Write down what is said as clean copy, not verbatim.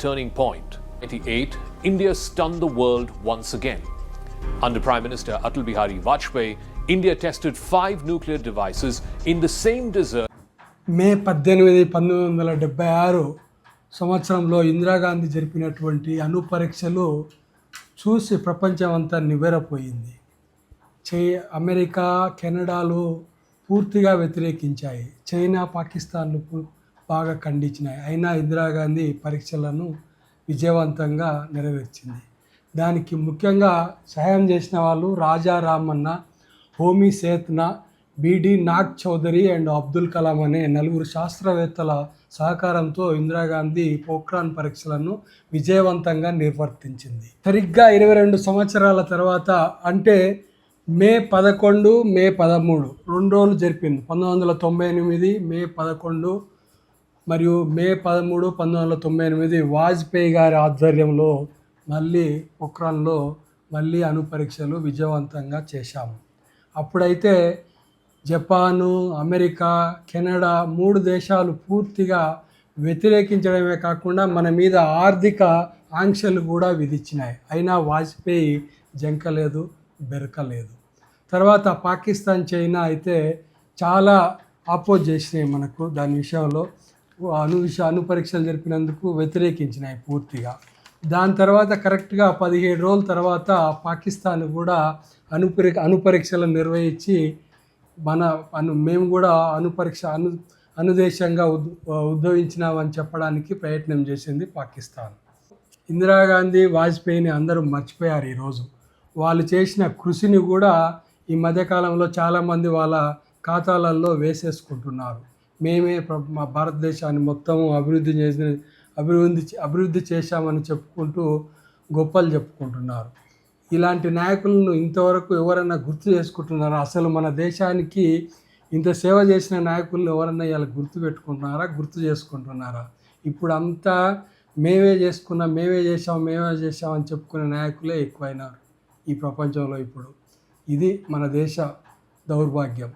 turning point. 1998, India stunned the world once again. Under Prime Minister Atal Bihari Vajpayee, India tested 5 nuclear devices in the same desert. మే 18, 1976 సంవత్సరంలో ఇందిరాగాంధీ జరిపినటువంటి అణు పరీక్షలు చూసి ప్రపంచం అంతా నివ్వెరపోయింది. America, కెనడాలు పూర్తిగా వ్యతిరేకించాయి. China, పాకిస్తాన్లు బాగా ఖండించినాయి. అయినా ఇందిరాగాంధీ పరీక్షలను విజయవంతంగా నెరవేర్చింది. దానికి ముఖ్యంగా సహాయం చేసిన వాళ్ళు రాజా రామన్న, హోమీ సేత్నా, బిడి నాగ్ చౌదరి అండ్ అబ్దుల్ కలాం అనే 4 శాస్త్రవేత్తల సహకారంతో ఇందిరాగాంధీ పోఖ్రాన్ పరీక్షలను విజయవంతంగా నిర్వర్తించింది. సరిగ్గా 22 సంవత్సరాల తర్వాత, అంటే మే 11, మే 13 2 రోజులు జరిపింది. 1998 మే 11 మరియు మే 13, 1998 వాజ్పేయి గారి ఆధ్వర్యంలో మళ్ళీ పోఖ్రాన్లో మళ్ళీ అణు పరీక్షలు విజయవంతంగా చేశాము. అప్పుడైతే జపాను, అమెరికా, కెనడా 3 దేశాలు పూర్తిగా వ్యతిరేకించడమే కాకుండా మన మీద ఆర్థిక ఆంక్షలు కూడా విధించినాయి. అయినా వాజ్పేయి జంకలేదు, బెరకలేదు. తర్వాత పాకిస్తాన్, చైనా అయితే చాలా ఆపోజ్ చేసినాయి మనకు. దాని విషయంలో అణు పరీక్షలు జరిపినందుకు వ్యతిరేకించినాయి పూర్తిగా. దాని తర్వాత కరెక్ట్గా 17 రోజుల తర్వాత పాకిస్తాన్ కూడా అణు పరీక్షలను నిర్వహించి మేము కూడా అనుదేశంగా ఉద్భవించినామని చెప్పడానికి ప్రయత్నం చేసింది పాకిస్తాన్. ఇందిరాగాంధీ, వాజ్పేయిని అందరూ మర్చిపోయారు ఈరోజు. వాళ్ళు చేసిన కృషిని కూడా ఈ మధ్యకాలంలో చాలామంది వాళ్ళ ఖాతాలలో వేసేసుకుంటున్నారు. మేమే మా భారతదేశాన్ని మొత్తం అభివృద్ధి చేశామని చెప్పుకుంటూ గొప్పలు చెప్పుకుంటున్నారు. ఇలాంటి నాయకులను ఇంతవరకు ఎవరైనా గుర్తు చేసుకుంటున్నారా? అసలు మన దేశానికి ఇంత సేవ చేసిన నాయకులను ఎవరన్నా ఇలా గుర్తు చేసుకుంటున్నారా? ఇప్పుడు అంతా మేమే చేసుకున్నాం, మేమే చేసామని చెప్పుకునే నాయకులే ఎక్కువైనారు ఈ ప్రపంచంలో ఇప్పుడు. ఇది మన దేశ దౌర్భాగ్యం.